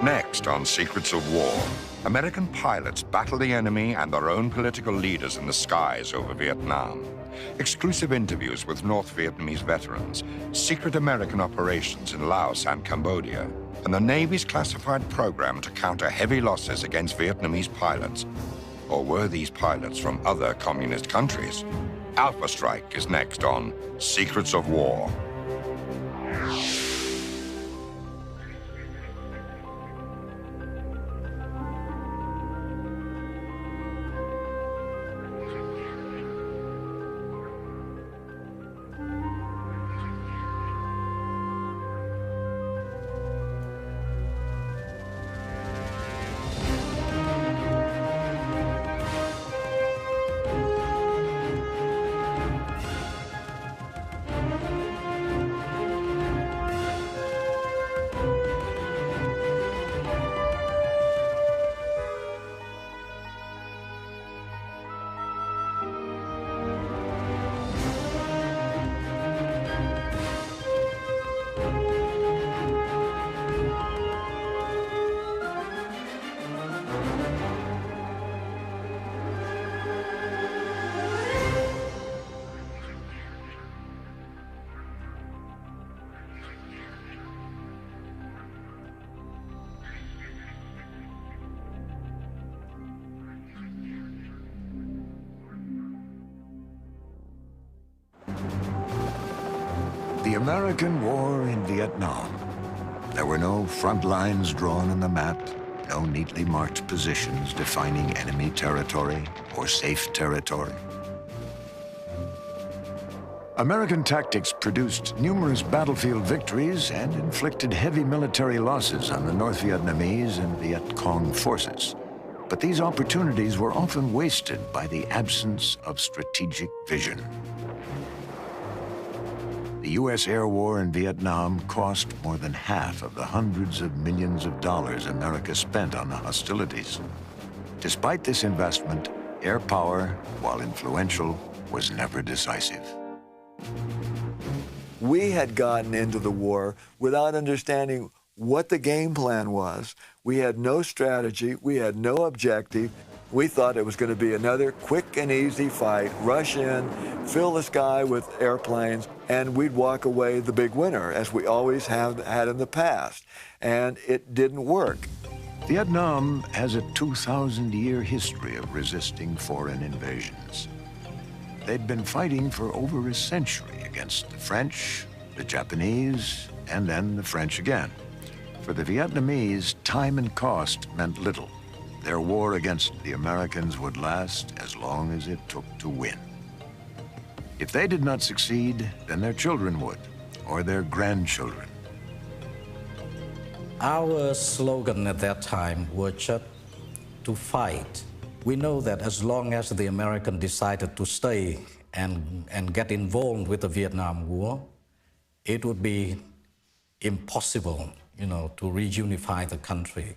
Next on Secrets of War, American pilots battle the enemy and their own political leaders in the skies over Vietnam. Exclusive interviews with North Vietnamese veterans, secret American operations in Laos and Cambodia, and the Navy's classified program to counter heavy losses against Vietnamese pilots. Or were these pilots from other communist countries? Alpha Strike is next on Secrets of War. The American War in Vietnam. There were no front lines drawn on the map, no neatly marked positions defining enemy territory or safe territory. American tactics produced numerous battlefield victories and inflicted heavy military losses on the North Vietnamese and Viet Cong forces. But these opportunities were often wasted by the absence of strategic vision. The U.S. air war in Vietnam cost more than half of the hundreds of millions of dollars America spent on the hostilities. Despite this investment, air power, while influential, was never decisive. We had gotten into the war without understanding what the game plan was. We had no strategy, we had no objective. We thought it was going to be another quick and easy fight, rush in, fill the sky with airplanes, and we'd walk away the big winner, as we always have had in the past. And it didn't work. Vietnam has a 2,000-year history of resisting foreign invasions. They'd been fighting for over a century against the French, the Japanese, and then the French again. For the Vietnamese, time and cost meant little. Their war against the Americans would last as long as it took to win. If they did not succeed, then their children would, or their grandchildren. Our slogan at that time was just to fight. We know that as long as the Americans decided to stay and get involved with the Vietnam War, it would be impossible, to reunify the country.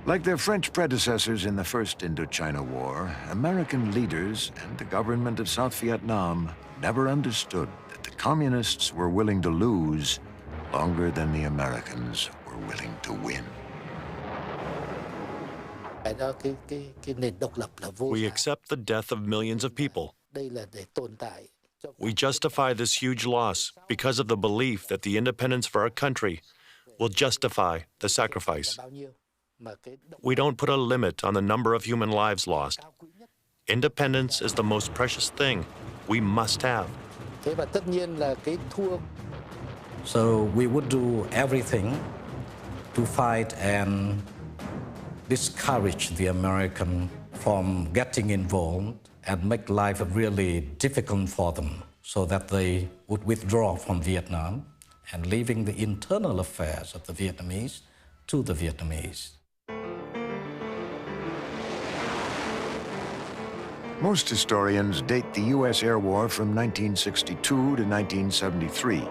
Like their French predecessors in the First Indochina War, American leaders and the government of South Vietnam never understood that the communists were willing to lose longer than the Americans were willing to win. We accept the death of millions of people. We justify this huge loss because of the belief that the independence for our country will justify the sacrifice. We don't put a limit on the number of human lives lost. Independence is the most precious thing we must have. So we would do everything to fight and discourage the Americans from getting involved and make life really difficult for them so that they would withdraw from Vietnam and leaving the internal affairs of the Vietnamese to the Vietnamese. Most historians date the U.S. air war from 1962 to 1973.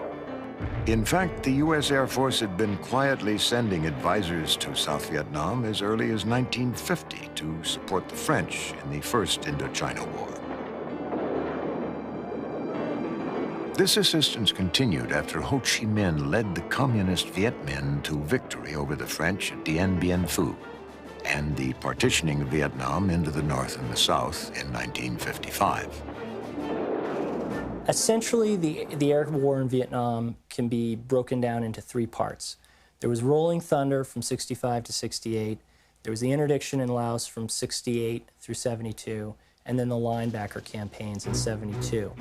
In fact, the U.S. Air Force had been quietly sending advisors to South Vietnam as early as 1950 to support the French in the First Indochina War. This assistance continued after Ho Chi Minh led the communist Viet Minh to victory over the French at Dien Bien Phu and the partitioning of Vietnam into the North and the South in 1955. Essentially, the air war in Vietnam can be broken down into three parts. There was Rolling Thunder from 65 to 68, there was the interdiction in Laos from 68 through 72, and then the linebacker campaigns in 72.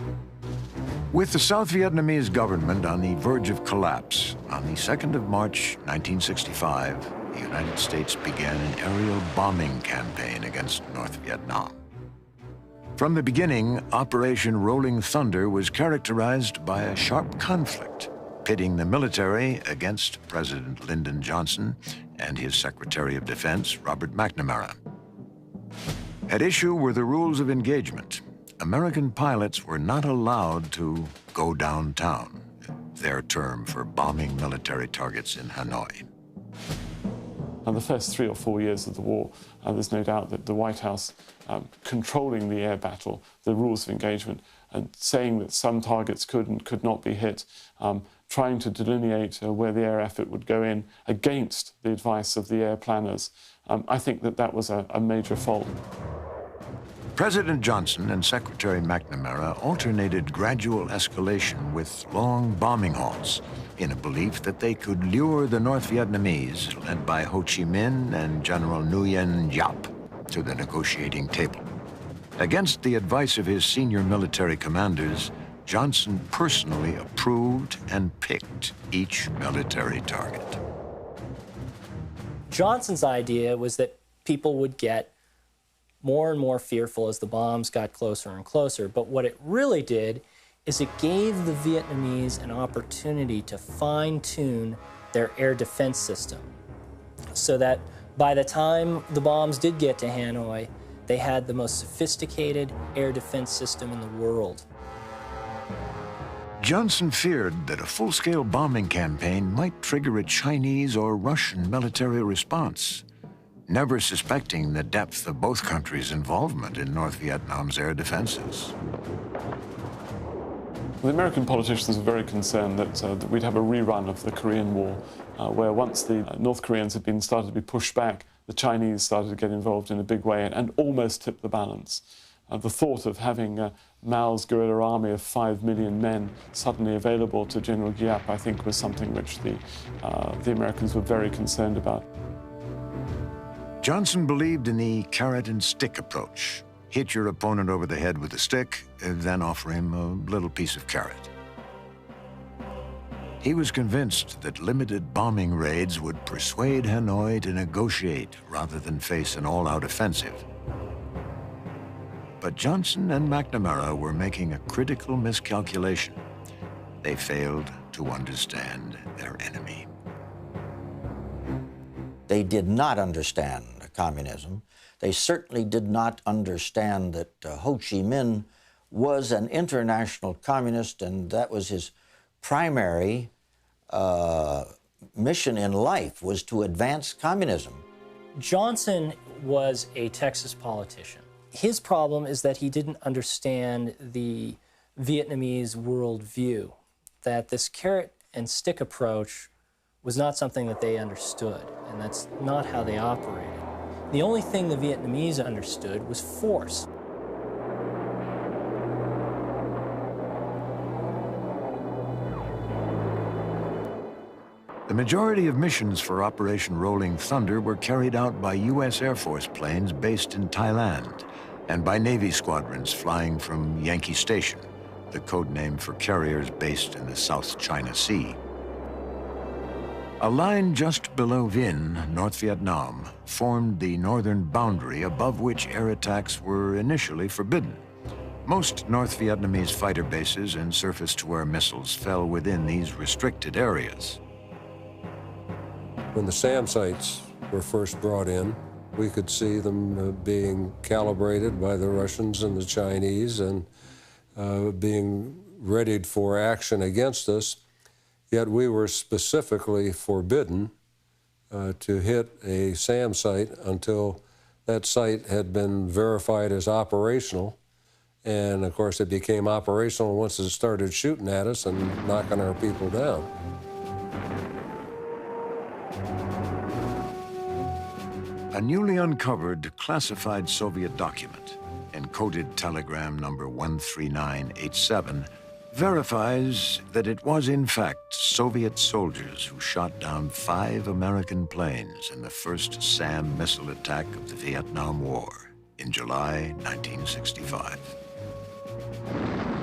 With the South Vietnamese government on the verge of collapse, on the 2nd of March, 1965, the United States began an aerial bombing campaign against North Vietnam. From the beginning, Operation Rolling Thunder was characterized by a sharp conflict, pitting the military against President Lyndon Johnson and his Secretary of Defense, Robert McNamara. At issue were the rules of engagement. American pilots were not allowed to go downtown, their term for bombing military targets in Hanoi. And the first 3 or 4 years of the war, there's no doubt that the White House controlling the air battle, the rules of engagement, and saying that some targets could and could not be hit, trying to delineate where the air effort would go in against the advice of the air planners. I think that that was a major fault. President Johnson and Secretary McNamara alternated gradual escalation with long bombing halts in a belief that they could lure the North Vietnamese, led by Ho Chi Minh and General Nguyen Giap, to the negotiating table. Against the advice of his senior military commanders, Johnson personally approved and picked each military target. Johnson's idea was that people would get more and more fearful as the bombs got closer and closer, but what it really did is it gave the Vietnamese an opportunity to fine-tune their air defense system so that by the time the bombs did get to Hanoi, they had the most sophisticated air defense system in the world. Johnson feared that a full-scale bombing campaign might trigger a Chinese or Russian military response, never suspecting the depth of both countries' involvement in North Vietnam's air defenses. The American politicians were very concerned that we'd have a rerun of the Korean War, where once the North Koreans had been started to be pushed back, the Chinese started to get involved in a big way and almost tipped the balance. The thought of having Mao's guerrilla army of 5 million men suddenly available to General Giap, I think, was something which the Americans were very concerned about. Johnson believed in the carrot and stick approach. Hit your opponent over the head with a stick, and then offer him a little piece of carrot. He was convinced that limited bombing raids would persuade Hanoi to negotiate rather than face an all-out offensive. But Johnson and McNamara were making a critical miscalculation. They failed to understand their enemy. They did not understand communism. They certainly did not understand that Ho Chi Minh was an international communist, and that was his primary mission in life, was to advance communism. Johnson was a Texas politician. His problem is that he didn't understand the Vietnamese worldview, that this carrot and stick approach was not something that they understood, and that's not how they operated. The only thing the Vietnamese understood was force. The majority of missions for Operation Rolling Thunder were carried out by U.S. Air Force planes based in Thailand and by Navy squadrons flying from Yankee Station, the code name for carriers based in the South China Sea. A line just below Vinh, North Vietnam, formed the northern boundary above which air attacks were initially forbidden. Most North Vietnamese fighter bases and surface-to-air missiles fell within these restricted areas. When the SAM sites were first brought in, we could see them being calibrated by the Russians and the Chinese and being readied for action against us. Yet we were specifically forbidden to hit a SAM site until that site had been verified as operational And of course, it became operational once it started shooting at us and knocking our people down. A newly uncovered classified Soviet document, encoded telegram number 13987, verifies that it was in fact Soviet soldiers who shot down 5 American planes in the first SAM missile attack of the Vietnam War in July 1965.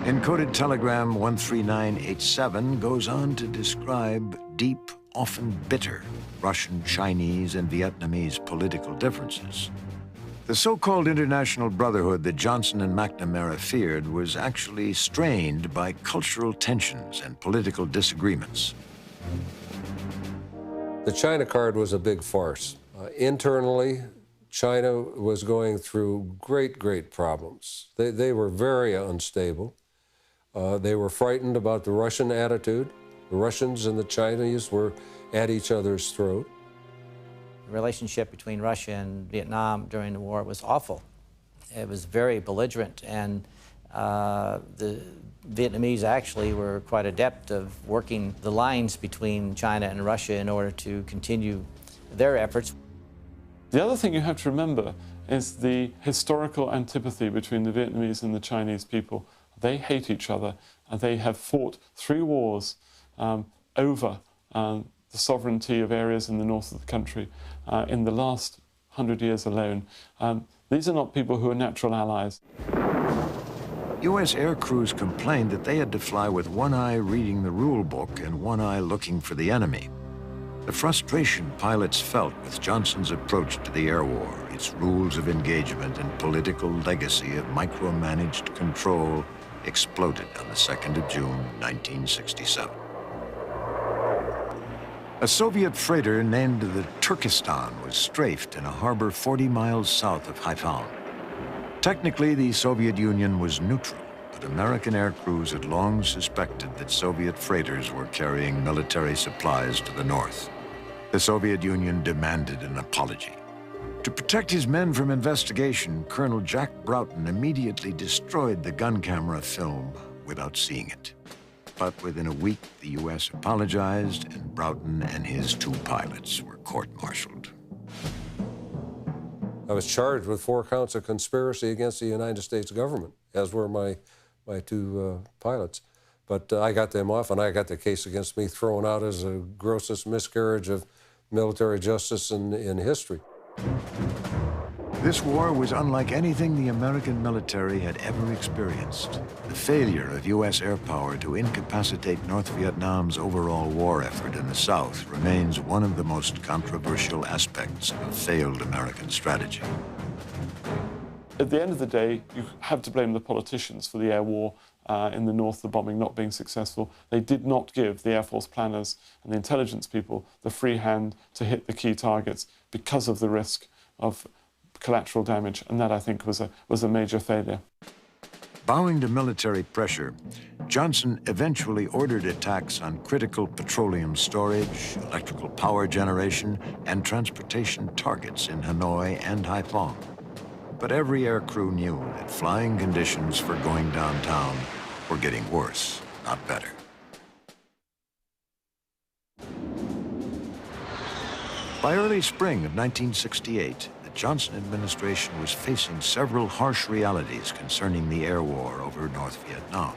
Encoded telegram 13987 goes on to describe deep, often bitter, Russian, Chinese, and Vietnamese political differences. The so-called international brotherhood that Johnson and McNamara feared was actually strained by cultural tensions and political disagreements. The China card was a big farce. Internally, China was going through great problems. They were very unstable. They were frightened about the Russian attitude. The Russians and the Chinese were at each other's throat. The relationship between Russia and Vietnam during the war was awful. It was very belligerent, and the Vietnamese actually were quite adept of working the lines between China and Russia in order to continue their efforts. The other thing you have to remember is the historical antipathy between the Vietnamese and the Chinese people. They hate each other, and they have fought 3 wars over the sovereignty of areas in the north of the country in the last 100 years alone. These are not people who are natural allies. U.S. air crews complained that they had to fly with one eye reading the rule book and one eye looking for the enemy. The frustration pilots felt with Johnson's approach to the air war, its rules of engagement and political legacy of micromanaged control exploded on the 2nd of June, 1967. A Soviet freighter named the Turkestan was strafed in a harbor 40 miles south of Haiphong. Technically, the Soviet Union was neutral, but American air crews had long suspected that Soviet freighters were carrying military supplies to the north. The Soviet Union demanded an apology. To protect his men from investigation, Colonel Jack Broughton immediately destroyed the gun camera film without seeing it. But within a week, the U.S. apologized, and Broughton and his 2 pilots were court-martialed. I was charged with 4 counts of conspiracy against the United States government, as were my 2 pilots. But I got them off, and I got the case against me thrown out as a grossest miscarriage of military justice in history. This war was unlike anything the American military had ever experienced. The failure of U.S. air power to incapacitate North Vietnam's overall war effort in the South remains one of the most controversial aspects of failed American strategy. At the end of the day, you have to blame the politicians for the air war in the north, the bombing not being successful. They did not give the Air Force planners and the intelligence people the free hand to hit the key targets because of the risk of collateral damage, and that, I think, was a major failure. Bowing to military pressure, Johnson eventually ordered attacks on critical petroleum storage, electrical power generation, and transportation targets in Hanoi and Haiphong. But every aircrew knew that flying conditions for going downtown were getting worse, not better. By early spring of 1968, the Johnson administration was facing several harsh realities concerning the air war over North Vietnam.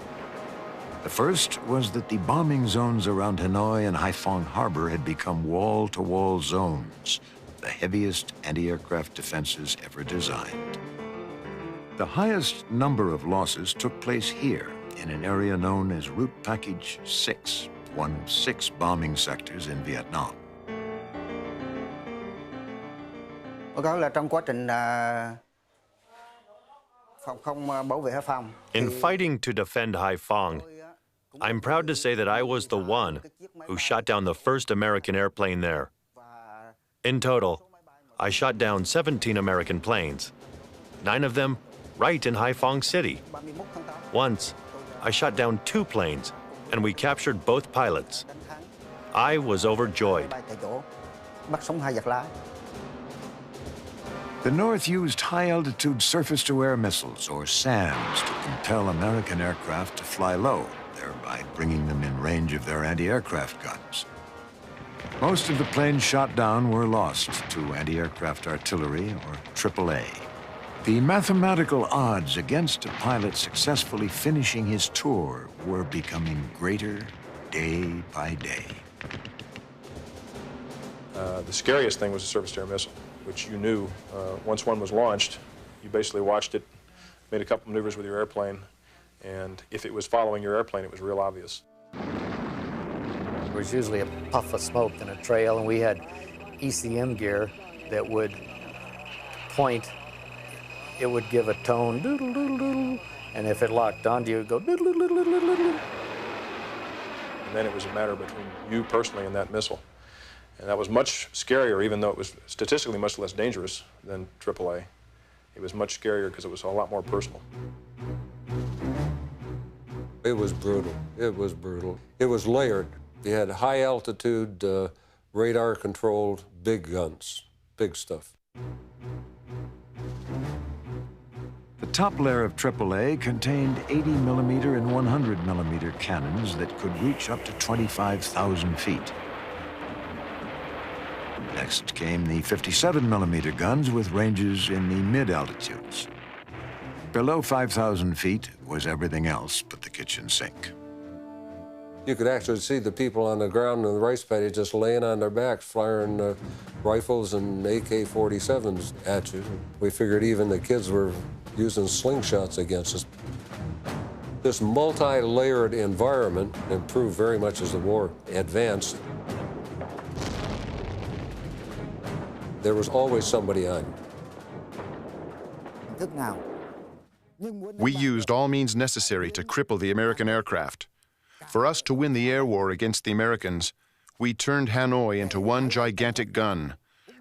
The first was that the bombing zones around Hanoi and Haiphong Harbor had become wall-to-wall zones, the heaviest anti-aircraft defenses ever designed. The highest number of losses took place here, in an area known as Route Package 6, one of 6 bombing sectors in Vietnam. In fighting to defend Haiphong, I'm proud to say that I was the one who shot down the first American airplane there. In total, I shot down 17 American planes, 9 of them right in Haiphong City. Once, I shot down 2 planes, and we captured both pilots. I was overjoyed. The North used high-altitude surface-to-air missiles, or SAMs, to compel American aircraft to fly low, thereby bringing them in range of their anti-aircraft guns. Most of the planes shot down were lost to anti-aircraft artillery, or AAA. The mathematical odds against a pilot successfully finishing his tour were becoming greater day by day. The scariest thing was the surface-to-air missile, which you knew once one was launched, you basically watched it, made a couple maneuvers with your airplane, and if it was following your airplane, it was real obvious. There was usually a puff of smoke and a trail, and we had ECM gear that would point. It would give a tone, doodle, doodle, doodle, and if it locked onto you, it would go doodle, doodle, doodle, doodle, doodle. And then it was a matter between you personally and that missile. And that was much scarier, even though it was statistically much less dangerous than AAA. It was much scarier because it was a lot more personal. It was brutal. It was brutal. It was layered. You had high-altitude, radar-controlled, big guns, big stuff. The top layer of AAA contained 80mm and 100mm cannons that could reach up to 25,000 feet. Next came the 57mm guns with ranges in the mid-altitudes. Below 5,000 feet was everything else but the kitchen sink. You could actually see the people on the ground in the rice paddy just laying on their backs, firing rifles and AK-47s at you. We figured even the kids were using slingshots against us. This multi-layered environment improved very much as the war advanced. There was always somebody on. We used all means necessary to cripple the American aircraft. For us to win the air war against the Americans, we turned Hanoi into one gigantic gun,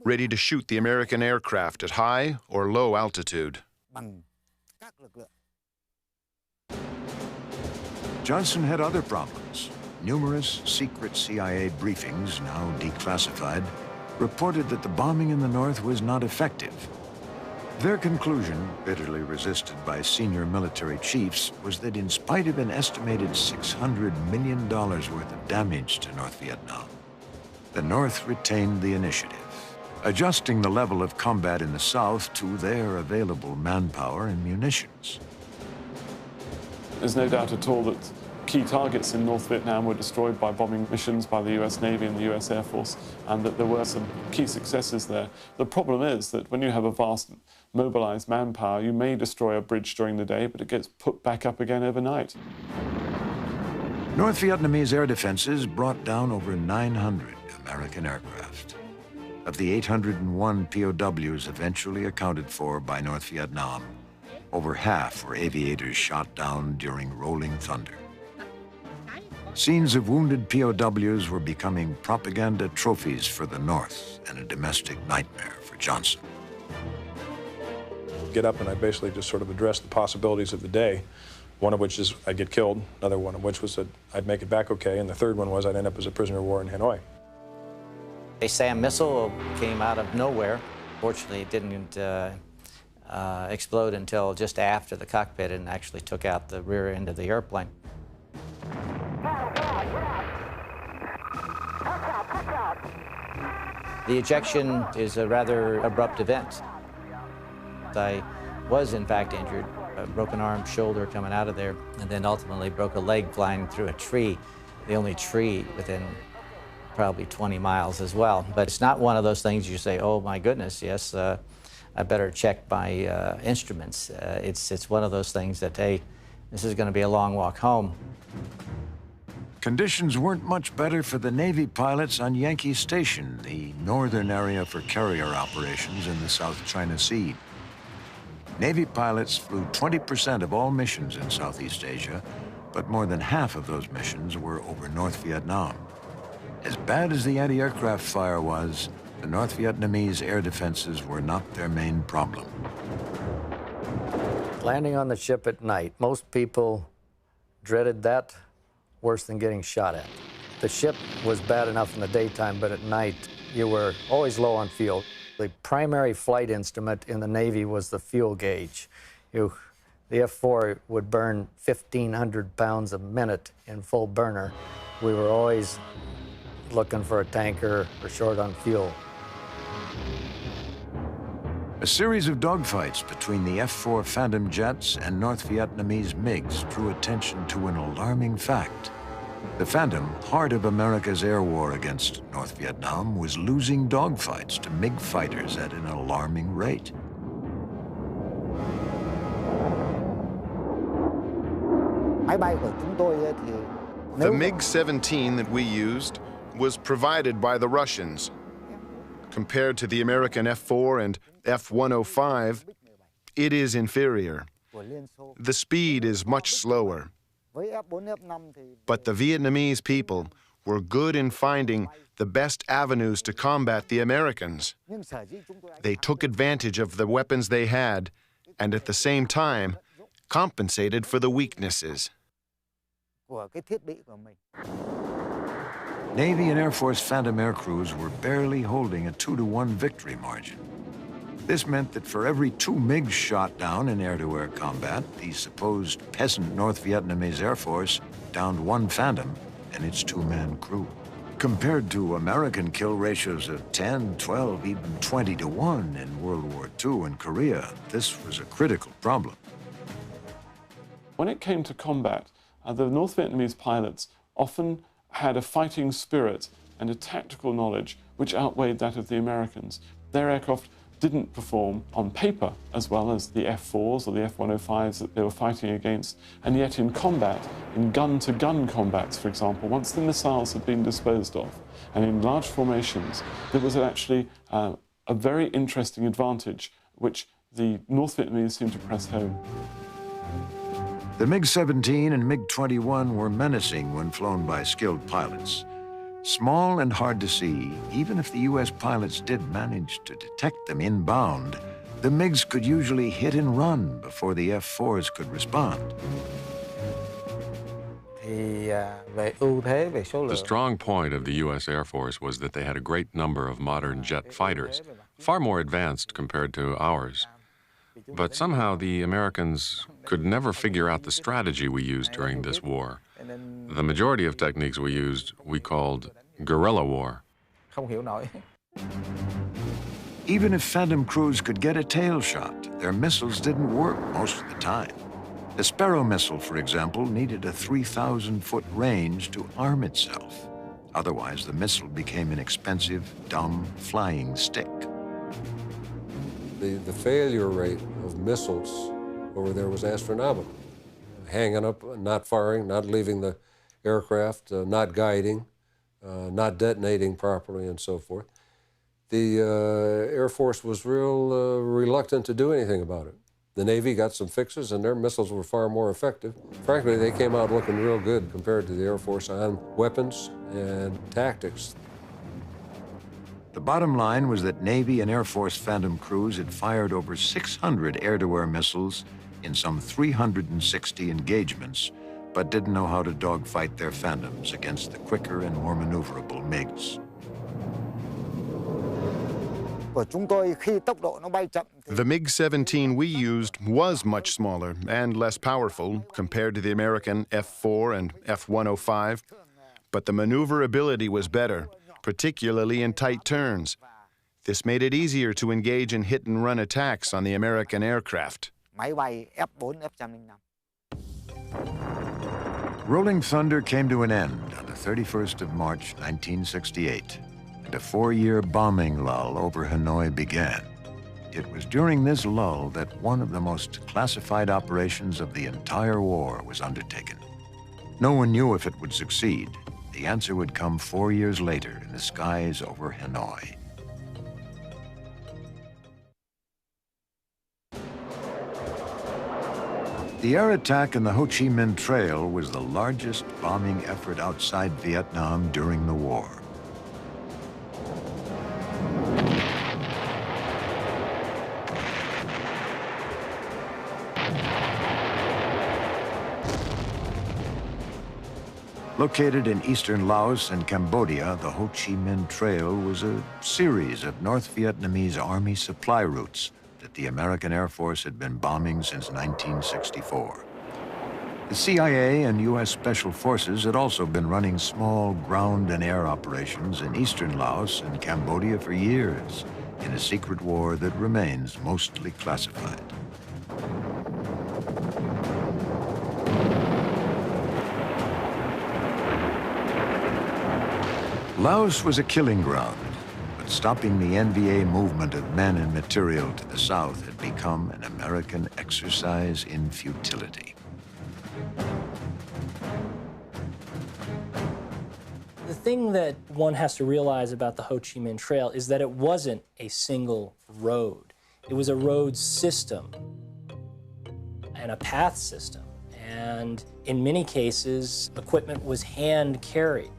ready to shoot the American aircraft at high or low altitude. Johnson had other problems. Numerous secret CIA briefings, now declassified, reported that the bombing in the North was not effective. Their conclusion, bitterly resisted by senior military chiefs, was that in spite of an estimated $600 million worth of damage to North Vietnam, the North retained the initiative, adjusting the level of combat in the South to their available manpower and munitions. There's no doubt at all that key targets in North Vietnam were destroyed by bombing missions by the US Navy and the US Air Force, and that there were some key successes there. The problem is that when you have a vast mobilized manpower, you may destroy a bridge during the day, but it gets put back up again overnight. North Vietnamese air defenses brought down over 900 American aircraft. Of the 801 POWs eventually accounted for by North Vietnam, over half were aviators shot down during rolling thunder. Scenes of wounded POWs were becoming propaganda trophies for the North and a domestic nightmare for Johnson. Get up and I basically just sort of addressed the possibilities of the day, one of which is I'd get killed, another one of which was that I'd make it back okay, and the third one was I'd end up as a prisoner of war in Hanoi. A SAM missile came out of nowhere. Fortunately, it didn't explode until just after the cockpit and actually took out the rear end of the airplane. The ejection is a rather abrupt event. I was, in fact, injured, a broken arm, shoulder coming out of there, and then ultimately broke a leg flying through a tree, the only tree within probably 20 miles as well. But it's not one of those things you say, oh, my goodness, yes, I better check my instruments. It's one of those things that, hey, this is going to be a long walk home. Conditions weren't much better for the Navy pilots on Yankee Station, the northern area for carrier operations in the South China Sea. Navy pilots flew 20% of all missions in Southeast Asia, but more than half of those missions were over North Vietnam. As bad as the anti-aircraft fire was, the North Vietnamese air defenses were not their main problem. Landing on the ship at night, most people dreaded that worse than getting shot at. The ship was bad enough in the daytime, but at night you were always low on fuel. The primary flight instrument in the Navy was the fuel gauge. The F-4 would burn 1,500 pounds a minute in full burner. We were always looking for a tanker or short on fuel. A series of dogfights between the F-4 Phantom jets and North Vietnamese MiGs drew attention to an alarming fact. The Phantom, heart of America's air war against North Vietnam, was losing dogfights to MiG fighters at an alarming rate. The MiG-17 that we used was provided by the Russians. Compared to the American F-4 and F-105, it is inferior. The speed is much slower. But the Vietnamese people were good in finding the best avenues to combat the Americans. They took advantage of the weapons they had and at the same time compensated for the weaknesses. Navy and Air Force Phantom air crews were barely holding a 2-to-1 victory margin. This meant that for every 2 MiGs shot down in air-to-air combat, the supposed peasant North Vietnamese Air Force downed 1 Phantom and its 2-man crew. Compared to American kill ratios of 10, 12, even 20-to-1 in World War II and Korea, this was a critical problem. When it came to combat, the North Vietnamese pilots often had a fighting spirit and a tactical knowledge which outweighed that of the Americans. Their aircraft didn't perform on paper as well as the F-4s or the F-105s that they were fighting against, and yet in combat, in gun-to-gun combats, for example, once the missiles had been disposed of, and in large formations, there was actually a very interesting advantage which the North Vietnamese seemed to press home. The MiG-17 and MiG-21 were menacing when flown by skilled pilots. Small and hard to see, even if the U.S. pilots did manage to detect them inbound, the MiGs could usually hit and run before the F-4s could respond. The strong point of the U.S. Air Force was that they had a great number of modern jet fighters, far more advanced compared to ours. But somehow the Americans could never figure out the strategy we used during this war. The majority of techniques we used, we called guerrilla war. Even if Phantom crews could get a tail shot, their missiles didn't work most of the time. The Sparrow missile, for example, needed a 3,000-foot range to arm itself. Otherwise, the missile became an expensive, dumb, flying stick. The failure rate of missiles over there was astronomical. Hanging up, not firing, not leaving the aircraft, not guiding, not detonating properly, and so forth. The Air Force was real reluctant to do anything about it. The Navy got some fixes, and their missiles were far more effective. Frankly, they came out looking real good compared to the Air Force on weapons and tactics. The bottom line was that Navy and Air Force Phantom crews had fired over 600 air-to-air missiles in some 360 engagements, but didn't know how to dogfight their Phantoms against the quicker and more maneuverable MiGs. The MiG-17 we used was much smaller and less powerful compared to the American F-4 and F-105, but the maneuverability was better, particularly in tight turns. This made it easier to engage in hit-and-run attacks on the American aircraft. Rolling Thunder came to an end on the 31st of March, 1968, and a 4-year bombing lull over Hanoi began. It was during this lull that one of the most classified operations of the entire war was undertaken. No one knew if it would succeed. The answer would come 4 years later in the skies over Hanoi. The air attack on the Ho Chi Minh Trail was the largest bombing effort outside Vietnam during the war. Located in eastern Laos and Cambodia, the Ho Chi Minh Trail was a series of North Vietnamese army supply routes that the American Air Force had been bombing since 1964. The CIA and U.S. Special Forces had also been running small ground and air operations in eastern Laos and Cambodia for years in a secret war that remains mostly classified. Laos was a killing ground, but stopping the NVA movement of men and material to the south had become an American exercise in futility. The thing that one has to realize about the Ho Chi Minh Trail is that it wasn't a single road. It was a road system and a path system. And in many cases, equipment was hand carried.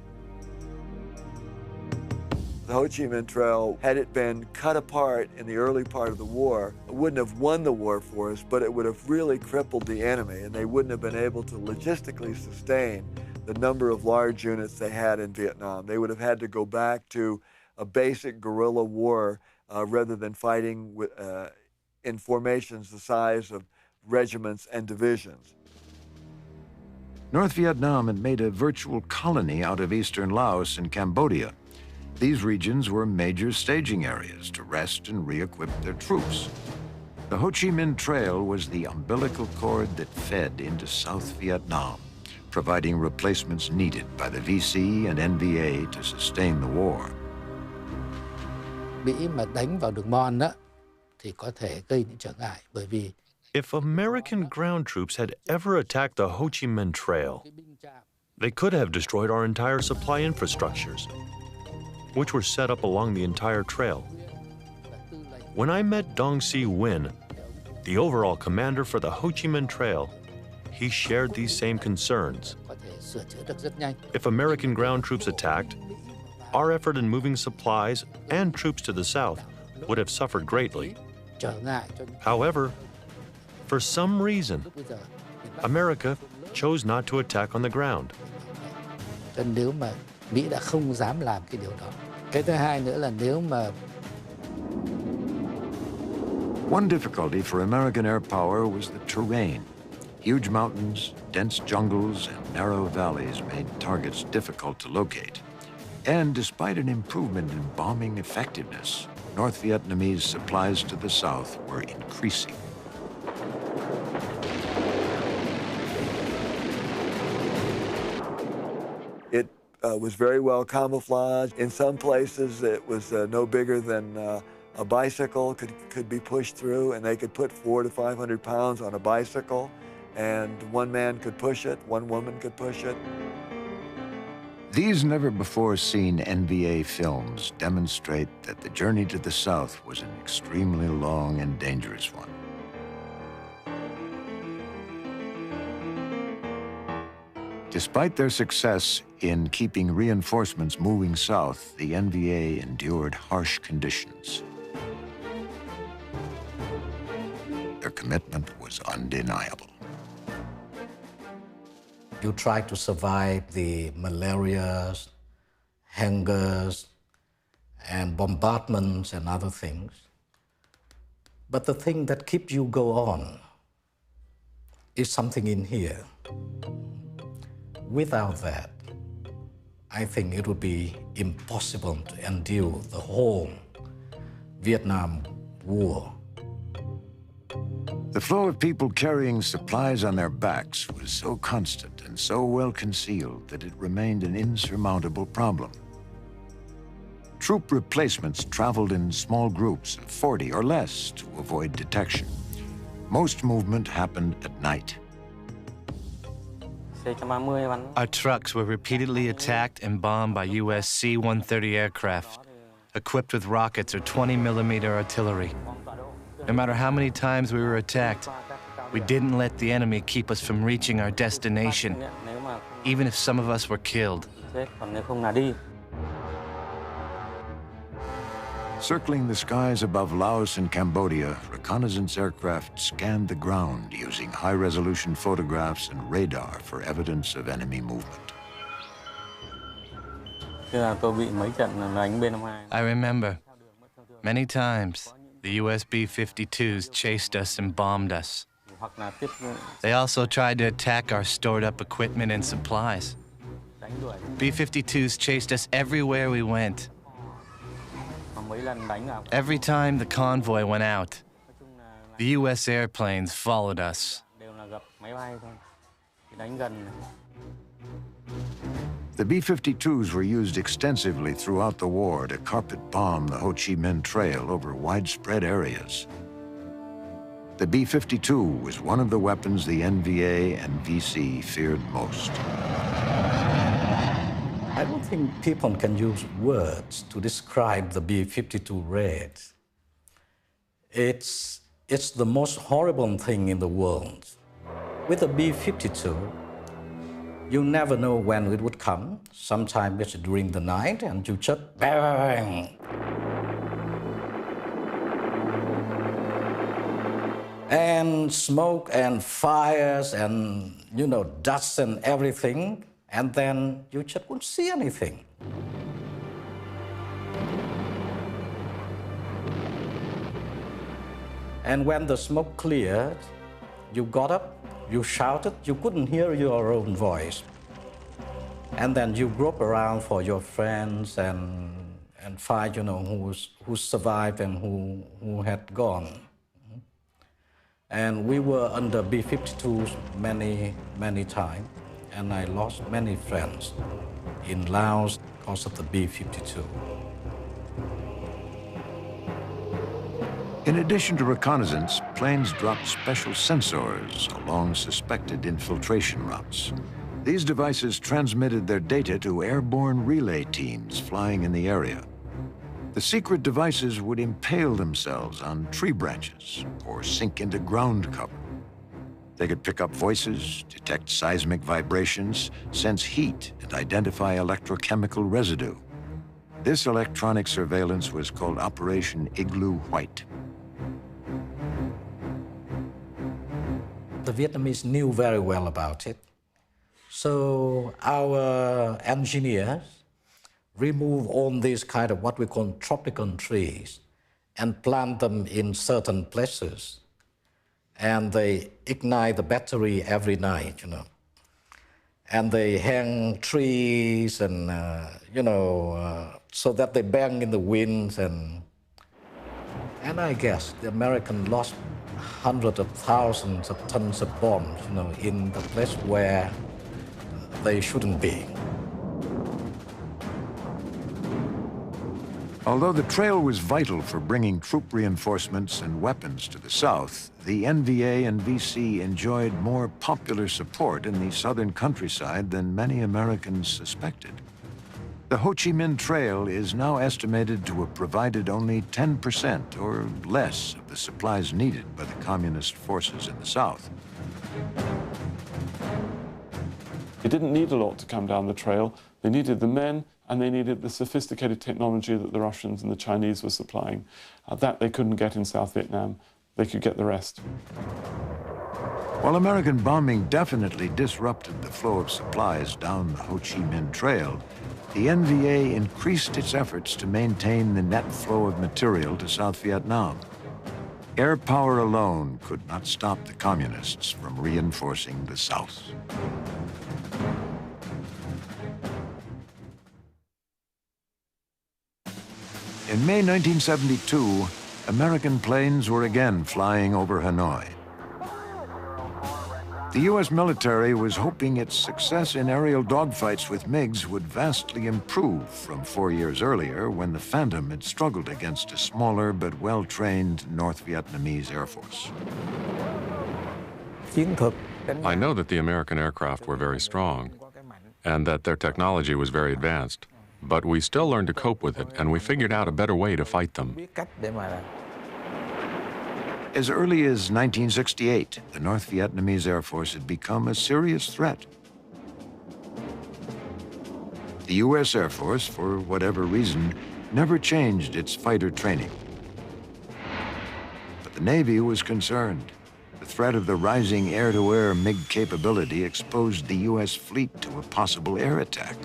The Ho Chi Minh Trail, had it been cut apart in the early part of the war, it wouldn't have won the war for us, but it would have really crippled the enemy, and they wouldn't have been able to logistically sustain the number of large units they had in Vietnam. They would have had to go back to a basic guerrilla war rather than fighting with, in formations the size of regiments and divisions. North Vietnam had made a virtual colony out of eastern Laos and Cambodia. These regions were major staging areas to rest and re-equip their troops. The Ho Chi Minh Trail was the umbilical cord that fed into South Vietnam, providing replacements needed by the VC and NVA to sustain the war. If American ground troops had ever attacked the Ho Chi Minh Trail, they could have destroyed our entire supply infrastructures, which were set up along the entire trail. When I met Dong Si Nguyen, the overall commander for the Ho Chi Minh Trail, he shared these same concerns. If American ground troops attacked, our effort in moving supplies and troops to the south would have suffered greatly. However, for some reason, America chose not to attack on the ground. Mỹ đã không dám làm cái điều đó. Cái thứ hai nữa là nếu mà One difficulty for American air power was the terrain. Huge mountains, dense jungles, and narrow valleys made targets difficult to locate. And despite an improvement in bombing effectiveness, North Vietnamese supplies to the south were increasing. It was very well camouflaged. In some places, it was no bigger than a bicycle could be pushed through, and they could put 400 to 500 pounds on a bicycle, and one man could push it, one woman could push it. These never-before-seen NVA films demonstrate that the journey to the south was an extremely long and dangerous one. Despite their success in keeping reinforcements moving south, the NVA endured harsh conditions. Their commitment was undeniable. You try to survive the malaria, hungers, and bombardments and other things. But the thing that keeps you go on is something in here. Without that, I think it would be impossible to endure the whole Vietnam War. The flow of people carrying supplies on their backs was so constant and so well concealed that it remained an insurmountable problem. Troop replacements traveled in small groups of 40 or less to avoid detection. Most movement happened at night. Our trucks were repeatedly attacked and bombed by U.S. C-130 aircraft, equipped with rockets or 20mm artillery. No matter how many times we were attacked, we didn't let the enemy keep us from reaching our destination, even if some of us were killed. Circling the skies above Laos and Cambodia, reconnaissance aircraft scanned the ground using high-resolution photographs and radar for evidence of enemy movement. I remember many times the US B-52s chased us and bombed us. They also tried to attack our stored-up equipment and supplies. B-52s chased us everywhere we went. Every time the convoy went out, the US airplanes followed us. The B-52s were used extensively throughout the war to carpet bomb the Ho Chi Minh Trail over widespread areas. The B-52 was one of the weapons the NVA and VC feared most. I don't think people can use words to describe the B-52 raid. It's the most horrible thing in the world. With the B-52, you never know when it would come. Sometimes it's during the night and you just bang. And smoke and fires and, dust and everything. And then you just wouldn't see anything. And when the smoke cleared, you got up, you shouted, you couldn't hear your own voice. And then you group around for your friends and find, who survived and who had gone. And we were under B-52s many, many times. And I lost many friends in Laos because of the B-52. In addition to reconnaissance, planes dropped special sensors along suspected infiltration routes. These devices transmitted their data to airborne relay teams flying in the area. The secret devices would impale themselves on tree branches or sink into ground cover. They could pick up voices, detect seismic vibrations, sense heat, and identify electrochemical residue. This electronic surveillance was called Operation Igloo White. The Vietnamese knew very well about it. So our engineers remove all these kind of what we call tropical trees and plant them in certain places. And they ignite the battery every night, And they hang trees and, so that they bang in the winds. And I guess the Americans lost hundreds of thousands of tons of bombs, in the place where they shouldn't be. Although the trail was vital for bringing troop reinforcements and weapons to the south, the NVA and VC enjoyed more popular support in the southern countryside than many Americans suspected. The Ho Chi Minh Trail is now estimated to have provided only 10% or less of the supplies needed by the communist forces in the south. They didn't need a lot to come down the trail. They needed the men, and they needed the sophisticated technology that the Russians and the Chinese were supplying. That they couldn't get in South Vietnam. They could get the rest. While American bombing definitely disrupted the flow of supplies down the Ho Chi Minh Trail, the NVA increased its efforts to maintain the net flow of material to South Vietnam. Air power alone could not stop the communists from reinforcing the South. In May 1972, American planes were again flying over Hanoi. The U.S. military was hoping its success in aerial dogfights with MiGs would vastly improve from 4 years earlier when the Phantom had struggled against a smaller but well-trained North Vietnamese Air Force. I know that the American aircraft were very strong and that their technology was very advanced. But we still learned to cope with it, and we figured out a better way to fight them. As early as 1968, the North Vietnamese Air Force had become a serious threat. The U.S. Air Force, for whatever reason, never changed its fighter training. But the Navy was concerned. The threat of the rising air-to-air MiG capability exposed the U.S. fleet to a possible air attack.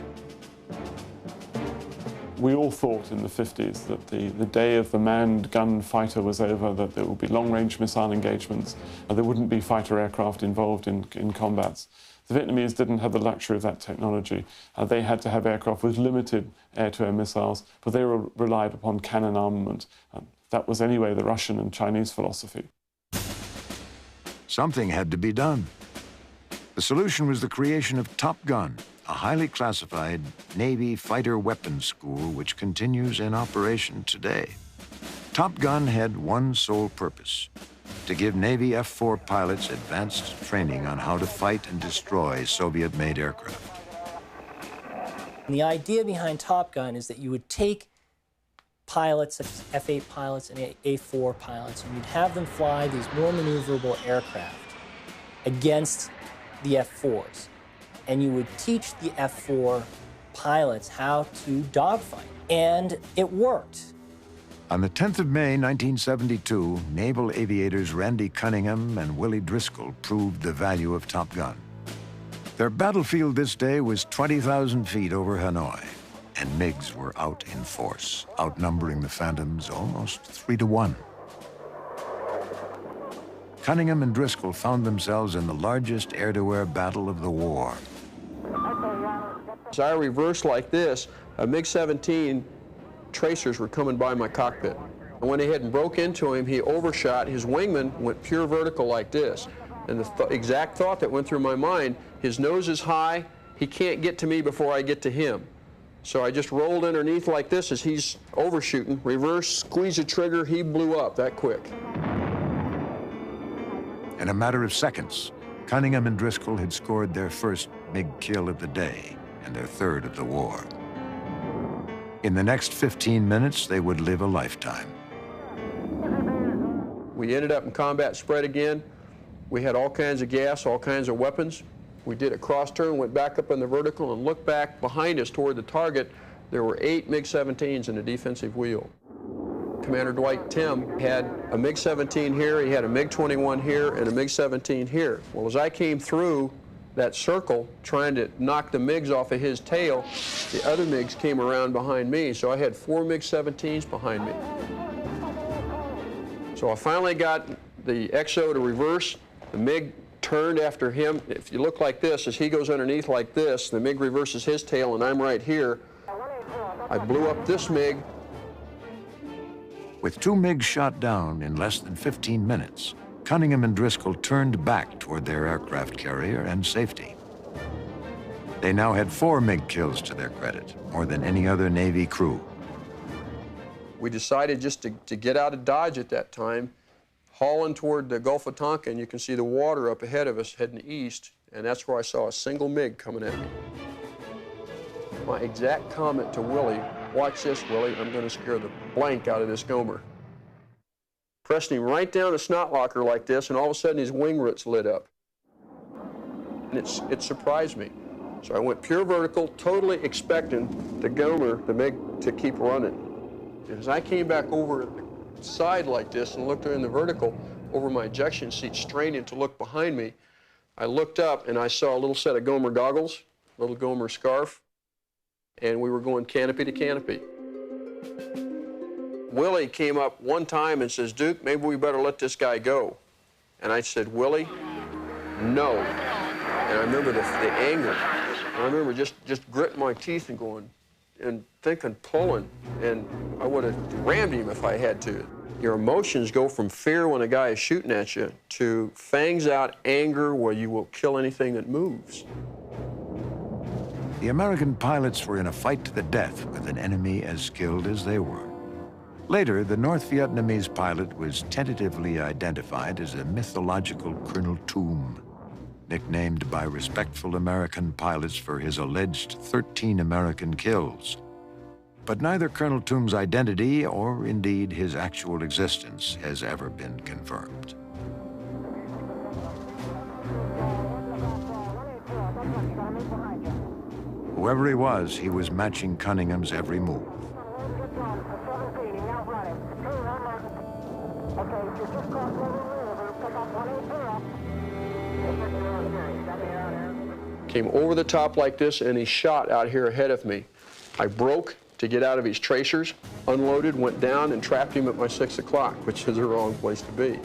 We all thought in the 50s that the day of the manned gun fighter was over, that there would be long-range missile engagements, and there wouldn't be fighter aircraft involved in combats. The Vietnamese didn't have the luxury of that technology. They had to have aircraft with limited air-to-air missiles, but they relied upon cannon armament. That was anyway the Russian and Chinese philosophy. Something had to be done. The solution was the creation of Top Gun, a highly classified Navy fighter weapons school which continues in operation today. Top Gun had one sole purpose: to give Navy F-4 pilots advanced training on how to fight and destroy Soviet-made aircraft. And the idea behind Top Gun is that you would take pilots, such as F-8 pilots and A-4 pilots, and you'd have them fly these more maneuverable aircraft against the F-4s. And you would teach the F-4 pilots how to dogfight. And it worked. On the 10th of May, 1972, naval aviators Randy Cunningham and Willie Driscoll proved the value of Top Gun. Their battlefield this day was 20,000 feet over Hanoi, and MiGs were out in force, outnumbering the Phantoms almost 3-1. Cunningham and Driscoll found themselves in the largest air-to-air battle of the war. As I reversed like this, a MiG-17 tracers were coming by my cockpit. And when they hit and broke into him, he overshot. His wingman went pure vertical like this. And the exact thought that went through my mind, his nose is high, he can't get to me before I get to him. So I just rolled underneath like this as he's overshooting, reverse, squeeze the trigger, he blew up that quick. In a matter of seconds, Cunningham and Driscoll had scored their first MiG kill of the day and their third of the war. In the next 15 minutes, they would live a lifetime. We ended up in combat spread again. We had all kinds of gas, all kinds of weapons. We did a cross turn, went back up in the vertical, and looked back behind us toward the target. There were 8 MiG-17s in a defensive wheel. Commander Dwight Tim had a MiG-17 here, he had a MiG-21 here, and a MiG-17 here. Well, as I came through that circle trying to knock the MiGs off of his tail, the other MiGs came around behind me, so I had 4 MiG-17s behind me. So I finally got the XO to reverse. The MiG turned after him. If you look like this, as he goes underneath like this, the MiG reverses his tail and I'm right here. I blew up this MiG. With 2 MiGs shot down in less than 15 minutes, Cunningham and Driscoll turned back toward their aircraft carrier and safety. They now had 4 MiG kills to their credit, more than any other Navy crew. We decided just to get out of Dodge at that time, hauling toward the Gulf of Tonkin, and you can see the water up ahead of us heading east, and that's where I saw a single MiG coming at me. My exact comment to Willie, "Watch this, Willie, I'm going to scare the blank out of this Gomer." Pressed him right down the snot locker like this, and all of a sudden his wing roots lit up. And it surprised me. So I went pure vertical, totally expecting the Gomer, the MiG, to keep running. And as I came back over the side like this and looked in the vertical over my ejection seat, straining to look behind me, I looked up and I saw a little set of Gomer goggles, a little Gomer scarf, and we were going canopy to canopy. Willie came up one time and says, "Duke, maybe we better let this guy go." And I said, "Willie, no." And I remember the anger. And I remember just gritting my teeth and going, and thinking, pulling, and I would have rammed him if I had to. Your emotions go from fear when a guy is shooting at you to fangs out anger where you will kill anything that moves. The American pilots were in a fight to the death with an enemy as skilled as they were. Later, the North Vietnamese pilot was tentatively identified as a mythological Colonel Toom, nicknamed by respectful American pilots for his alleged 13 American kills. But neither Colonel Toom's identity or indeed his actual existence has ever been confirmed. Whoever he was matching Cunningham's every move. Came over the top like this, and he shot out here ahead of me. I broke to get out of his tracers, unloaded, went down, and trapped him at my 6 o'clock, which is the wrong place to be.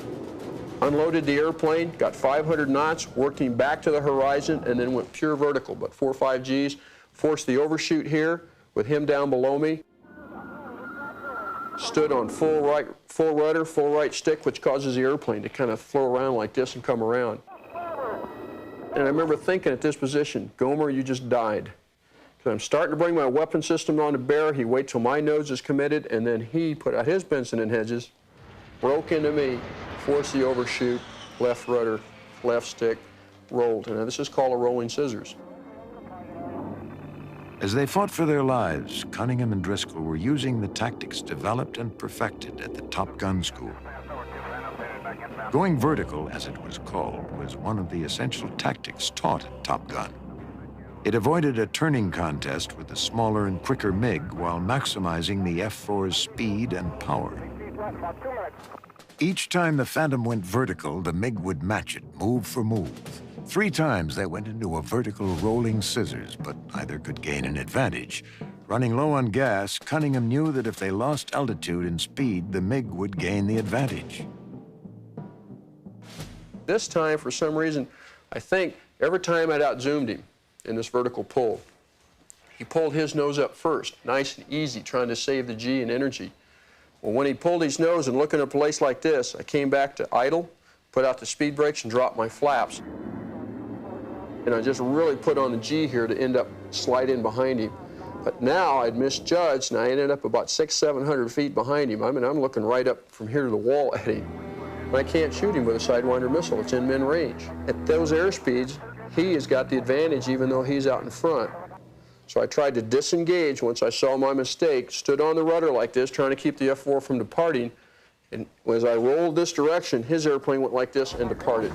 Unloaded the airplane, got 500 knots, worked him back to the horizon, and then went pure vertical, but 4 or 5 Gs, forced the overshoot here with him down below me. Stood on full rudder, full right stick, which causes the airplane to kind of flow around like this and come around. And I remember thinking at this position, Gomer, you just died. Because I'm starting to bring my weapon system on to bear. He waits till my nose is committed, and then he put out his Benson and Hedges, broke into me, forced the overshoot, left rudder, left stick, rolled. And this is called a rolling scissors. As they fought for their lives, Cunningham and Driscoll were using the tactics developed and perfected at the Top Gun school. Going vertical, as it was called, was one of the essential tactics taught at Top Gun. It avoided a turning contest with the smaller and quicker MiG while maximizing the F-4's speed and power. Each time the Phantom went vertical, the MiG would match it, move for move. 3 times they went into a vertical rolling scissors, but neither could gain an advantage. Running low on gas, Cunningham knew that if they lost altitude and speed, the MiG would gain the advantage. This time, for some reason, I think every time I'd outzoomed him in this vertical pull, he pulled his nose up first, nice and easy, trying to save the G and energy. Well, when he pulled his nose and looking at a place like this, I came back to idle, put out the speed brakes, and dropped my flaps. And I just really put on the G here to end up slide in behind him. But now I'd misjudged, and I ended up about 600-700 feet behind him. I mean, I'm looking right up from here to the wall at him. And I can't shoot him with a Sidewinder missile. It's in min range. At those airspeeds, he has got the advantage even though he's out in front. So I tried to disengage once I saw my mistake, stood on the rudder like this, trying to keep the F-4 from departing. And as I rolled this direction, his airplane went like this and departed.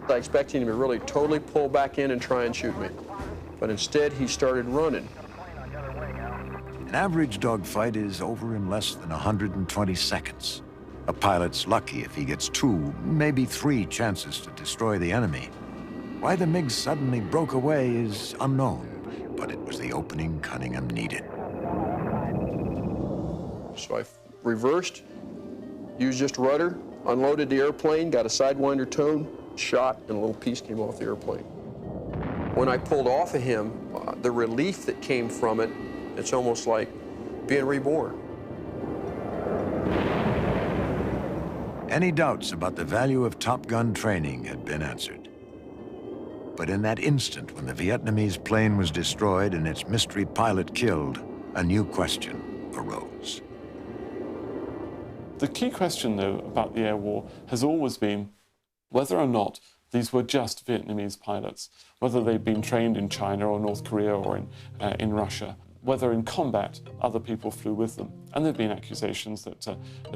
I expected him to really totally pull back in and try and shoot me. But instead, he started running. An average dogfight is over in less than 120 seconds. A pilot's lucky if he gets 2, maybe 3 chances to destroy the enemy. Why the MiG suddenly broke away is unknown, but it was the opening Cunningham needed. So I reversed, used just rudder, unloaded the airplane, got a Sidewinder tone, shot, and a little piece came off the airplane. When I pulled off of him, the relief that came from it, it's almost like being reborn. Any doubts about the value of Top Gun training had been answered. But in that instant when the Vietnamese plane was destroyed and its mystery pilot killed, a new question arose. The key question, though, about the air war has always been whether or not these were just Vietnamese pilots, whether they'd been trained in China or North Korea or in Russia, whether in combat other people flew with them. And there have been accusations that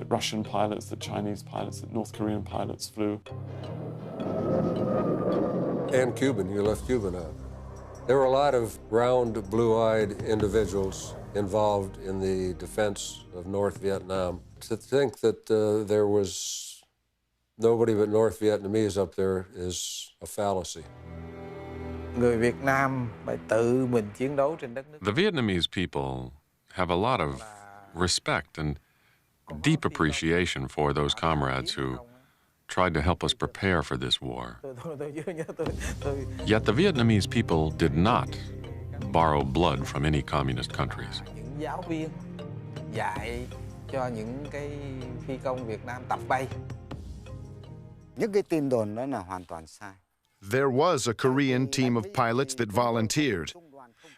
Russian pilots, that Chinese pilots, that North Korean pilots flew. And Cuban, you left Cuban out. There were a lot of round, blue-eyed individuals involved in the defense of North Vietnam. To think that there was nobody but North Vietnamese up there is a fallacy. The Vietnamese people have a lot of respect and deep appreciation for those comrades who tried to help us prepare for this war. Yet the Vietnamese people did not borrow blood from any communist countries. There was a Korean team of pilots that volunteered,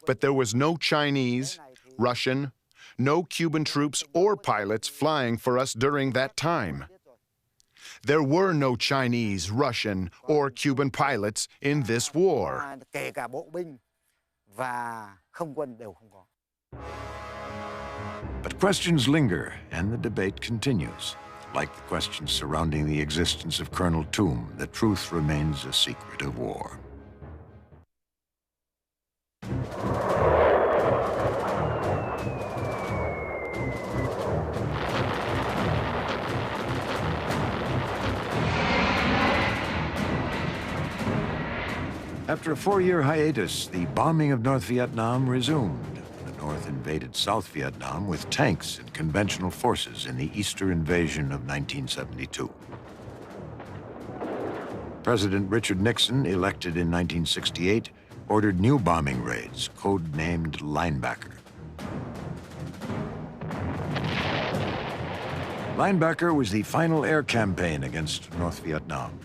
but there was no Chinese, Russian, no Cuban troops or pilots flying for us during that time. There were no Chinese, Russian, or Cuban pilots in this war. But questions linger, and the debate continues. Like the questions surrounding the existence of Colonel Toom, the truth remains a secret of war. After a 4-year hiatus, the bombing of North Vietnam resumed. The North North invaded South Vietnam with tanks and conventional forces in the Easter invasion of 1972. President Richard Nixon, elected in 1968, ordered new bombing raids, codenamed Linebacker. Linebacker was the final air campaign against North Vietnam.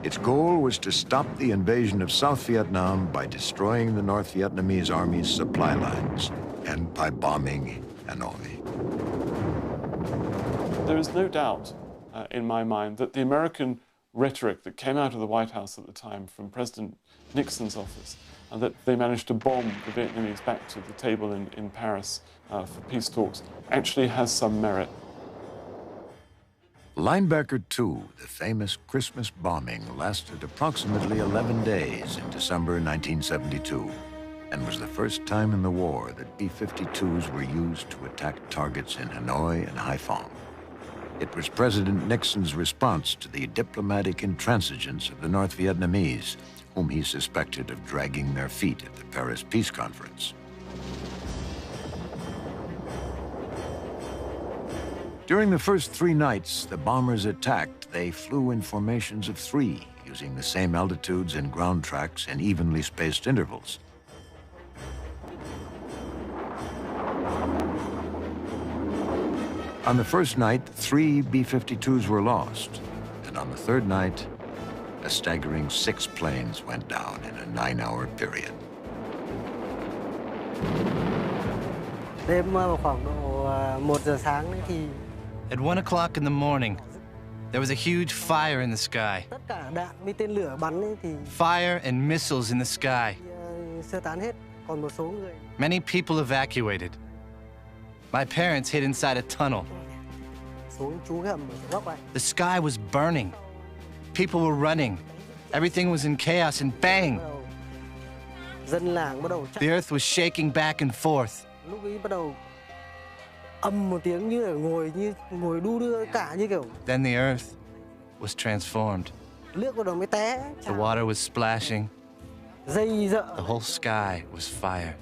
Its goal was to stop the invasion of South Vietnam by destroying the North Vietnamese Army's supply lines and by bombing Hanoi. There is no doubt in my mind that the American rhetoric that came out of the White House at the time from President Nixon's office, and that they managed to bomb the Vietnamese back to the table in Paris for peace talks, actually has some merit. Linebacker 2, the famous Christmas bombing, lasted approximately 11 days in December 1972 and was the first time in the war that B-52s were used to attack targets in Hanoi and Haiphong. It was President Nixon's response to the diplomatic intransigence of the North Vietnamese, whom he suspected of dragging their feet at the Paris Peace Conference. During the first 3 nights the bombers attacked, they flew in formations of 3, using the same altitudes and ground tracks and evenly spaced intervals. On the first night, 3 B-52s were lost, and on the third night, a staggering 6 planes went down in a 9-hour period. At 1 o'clock in the morning, there was a huge fire in the sky. Fire and missiles in the sky. Many people evacuated. My parents hid inside a tunnel. The sky was burning. People were running. Everything was in chaos, and bang! The earth was shaking back and forth. Then the earth was transformed. The water was splashing. The whole sky was fire.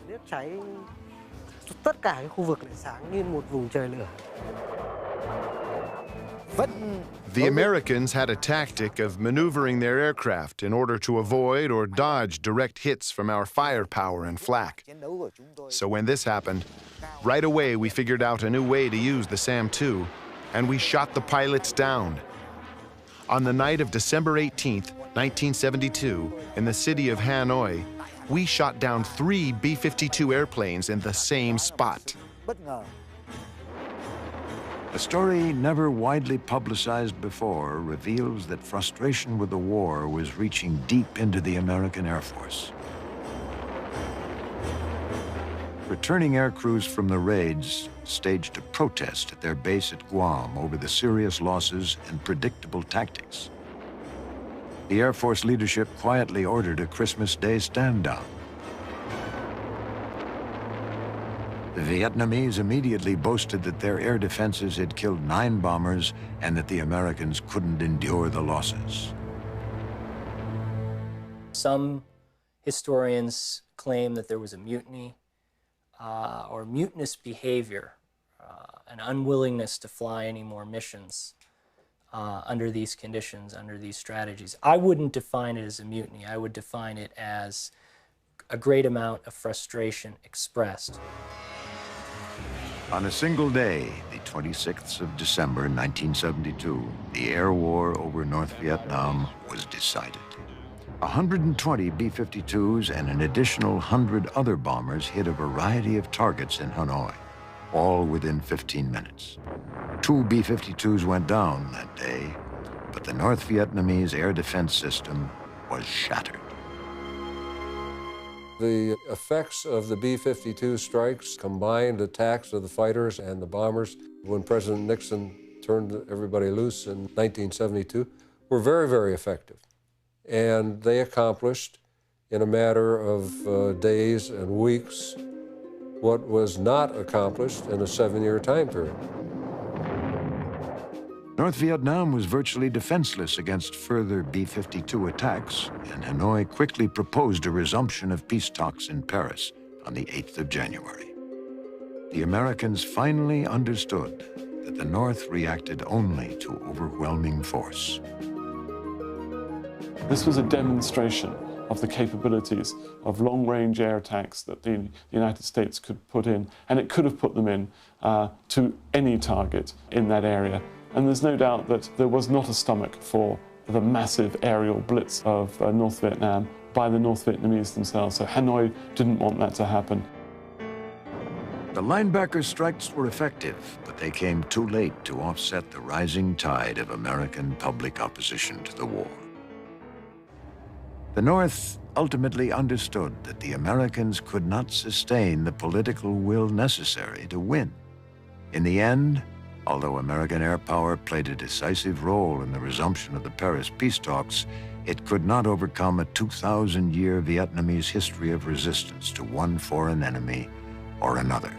The Americans had a tactic of maneuvering their aircraft in order to avoid or dodge direct hits from our firepower and flak. So when this happened, right away we figured out a new way to use the SAM-2, and we shot the pilots down. On the night of December 18th, 1972, in the city of Hanoi, we shot down 3 B-52 airplanes in the same spot. A story never widely publicized before reveals that frustration with the war was reaching deep into the American Air Force. Returning air crews from the raids staged a protest at their base at Guam over the serious losses and predictable tactics. The Air Force leadership quietly ordered a Christmas Day stand-down. The Vietnamese immediately boasted that their air defenses had killed 9 bombers and that the Americans couldn't endure the losses. Some historians claim that there was a mutiny or mutinous behavior, an unwillingness to fly any more missions under these conditions, under these strategies. I wouldn't define it as a mutiny. I would define it as a great amount of frustration expressed. On a single day, the 26th of December, 1972, the air war over North Vietnam was decided. 120 B-52s and an additional 100 other bombers hit a variety of targets in Hanoi, all within 15 minutes. 2 B-52s went down that day, but the North Vietnamese air defense system was shattered. The effects of the B-52 strikes, combined attacks of the fighters and the bombers, when President Nixon turned everybody loose in 1972, were very, very effective. And they accomplished, in a matter of days and weeks, what was not accomplished in a 7-year time period. North Vietnam was virtually defenseless against further B-52 attacks, and Hanoi quickly proposed a resumption of peace talks in Paris on the 8th of January. the Americans finally understood that the North reacted only to overwhelming force. This was a demonstration of the capabilities of long-range air attacks that the United States could put in, and it could have put them in to any target in that area. And there's no doubt that there was not a stomach for the massive aerial blitz of North Vietnam by the North Vietnamese themselves. So Hanoi didn't want that to happen. The linebacker strikes were effective, but they came too late to offset the rising tide of American public opposition to the war. The North ultimately understood that the Americans could not sustain the political will necessary to win. In the end, although American air power played a decisive role in the resumption of the Paris peace talks, it could not overcome a 2,000-year Vietnamese history of resistance to one foreign enemy or another.